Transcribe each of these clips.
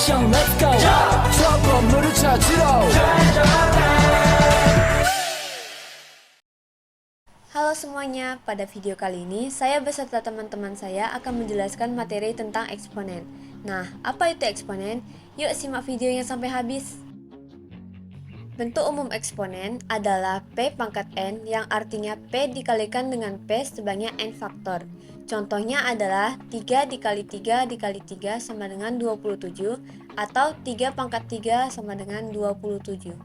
action, let's go. 수업 건물을 찾으러. Halo semuanya, pada video kali ini saya beserta teman-teman saya akan menjelaskan materi tentang eksponen. Nah, apa itu eksponen? Yuk simak videonya sampai habis. Bentuk umum eksponen adalah P pangkat N yang artinya P dikalikan dengan P sebanyak N faktor. Contohnya adalah 3 dikali 3 dikali 3 sama dengan 27 atau 3 pangkat 3 sama dengan 27.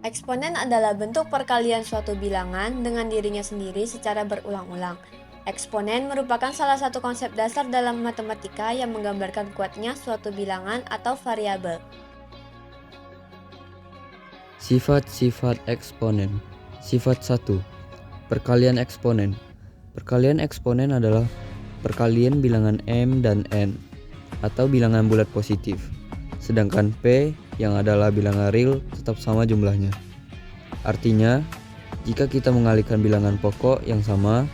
Eksponen adalah bentuk perkalian suatu bilangan dengan dirinya sendiri secara berulang-ulang. Eksponen merupakan salah satu konsep dasar dalam matematika yang menggambarkan kuatnya suatu bilangan atau variabel. Sifat-sifat eksponen. Sifat 1. Perkalian eksponen. Perkalian eksponen adalah perkalian bilangan M dan N atau bilangan bulat positif. Sedangkan P yang adalah bilangan real tetap sama jumlahnya. Artinya, jika kita mengalihkan bilangan pokok yang sama,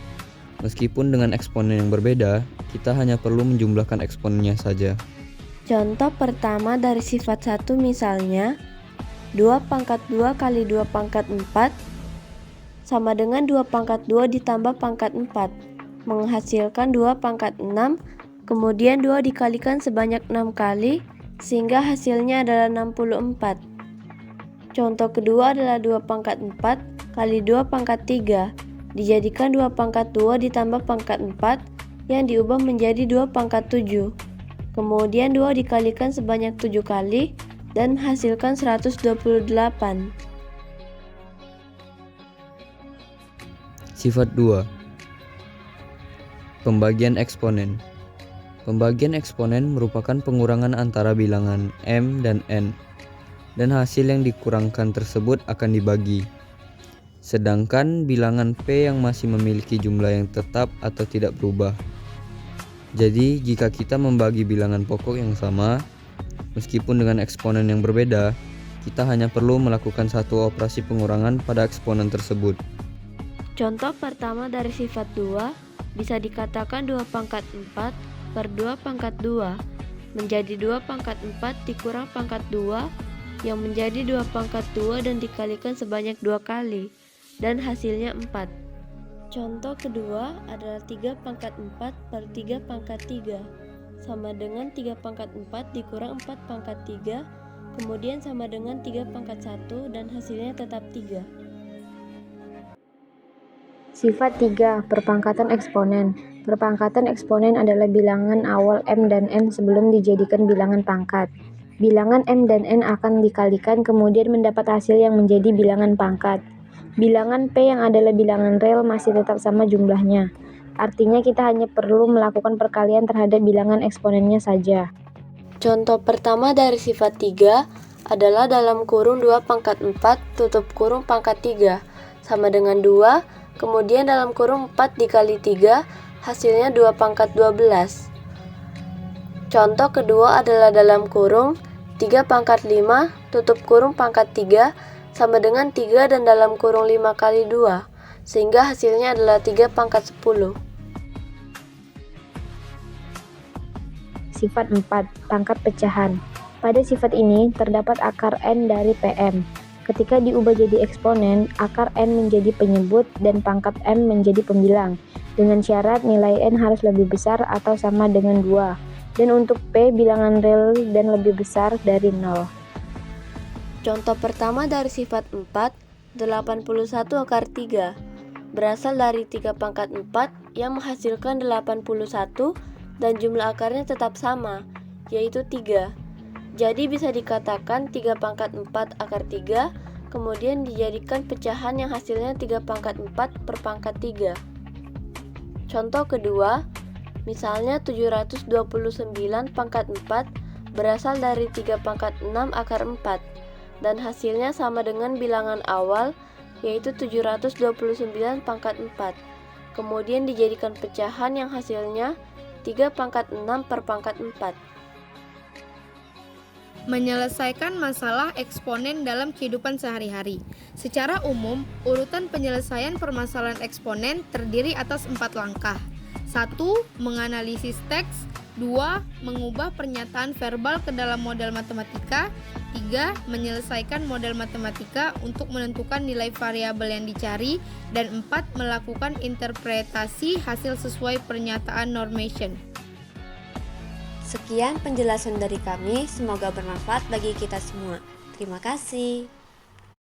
meskipun dengan eksponen yang berbeda, kita hanya perlu menjumlahkan eksponennya saja. Contoh pertama dari sifat 1 misalnya 2 pangkat 2 kali 2 pangkat 4 sama dengan 2 pangkat 2 ditambah pangkat 4 menghasilkan 2 pangkat 6, kemudian 2 dikalikan sebanyak 6 kali sehingga hasilnya adalah 64. Contoh kedua adalah 2 pangkat 4 kali 2 pangkat 3 dijadikan 2 pangkat 2 ditambah pangkat 4 yang diubah menjadi 2 pangkat 7. Kemudian 2 dikalikan sebanyak 7 kali dan menghasilkan 128. Sifat 2. Pembagian eksponen. Pembagian eksponen merupakan pengurangan antara bilangan M dan N, dan hasil yang dikurangkan tersebut akan dibagi. Sedangkan bilangan P yang masih memiliki jumlah yang tetap atau tidak berubah. Jadi, jika kita membagi bilangan pokok yang sama, meskipun dengan eksponen yang berbeda, kita hanya perlu melakukan satu operasi pengurangan pada eksponen tersebut. Contoh pertama dari sifat 2 bisa dikatakan 2 pangkat 4 per 2 pangkat 2 menjadi 2 pangkat 4 dikurang pangkat 2 yang menjadi 2 pangkat 2 dan dikalikan sebanyak 2 kali dan hasilnya 4. Contoh kedua adalah 3 pangkat 4 per 3 pangkat 3 sama dengan 3 pangkat 4 dikurang 4 pangkat 3 kemudian sama dengan 3 pangkat 1 dan hasilnya tetap 3. Sifat 3. Perpangkatan eksponen. Perpangkatan eksponen adalah bilangan awal M dan N sebelum dijadikan bilangan pangkat. Bilangan M dan N akan dikalikan kemudian mendapat hasil yang menjadi bilangan pangkat. Bilangan P yang adalah bilangan real masih tetap sama jumlahnya. Artinya kita hanya perlu melakukan perkalian terhadap bilangan eksponennya saja. Contoh pertama dari sifat 3 adalah dalam kurung 2 pangkat 4 tutup kurung pangkat 3 sama dengan 2, kemudian dalam kurung 4 dikali 3 hasilnya 2 pangkat 12. Contoh kedua adalah dalam kurung 3 pangkat 5 tutup kurung pangkat 3 sama dengan 3 dan dalam kurung 5 kali 2 sehingga hasilnya adalah 3 pangkat 10. Sifat 4. Pangkat pecahan. Pada sifat ini terdapat akar N dari PM. Ketika diubah jadi eksponen, akar N menjadi penyebut dan pangkat M menjadi pembilang, dengan syarat nilai N harus lebih besar atau sama dengan 2, dan untuk P bilangan real dan lebih besar dari 0. Contoh pertama dari sifat 4, 81 akar 3, berasal dari 3 pangkat 4 yang menghasilkan 81 dan jumlah akarnya tetap sama, yaitu 3. Jadi bisa dikatakan 3 pangkat 4 akar 3 kemudian dijadikan pecahan yang hasilnya 3 pangkat 4 per pangkat 3. Contoh kedua, misalnya 729 pangkat 4 berasal dari 3 pangkat 6 akar 4 dan hasilnya sama dengan bilangan awal yaitu 729 pangkat 4. Kemudian dijadikan pecahan yang hasilnya 3 pangkat 6 per pangkat 4. Menyelesaikan masalah eksponen dalam kehidupan sehari-hari. Secara umum, urutan penyelesaian permasalahan eksponen terdiri atas 4 langkah. 1. Menganalisis teks. 2. Mengubah pernyataan verbal ke dalam model matematika. 3. Menyelesaikan model matematika untuk menentukan nilai variabel yang dicari. Dan 4. Melakukan interpretasi hasil sesuai pernyataan normation. Sekian penjelasan dari kami, semoga bermanfaat bagi kita semua. Terima kasih.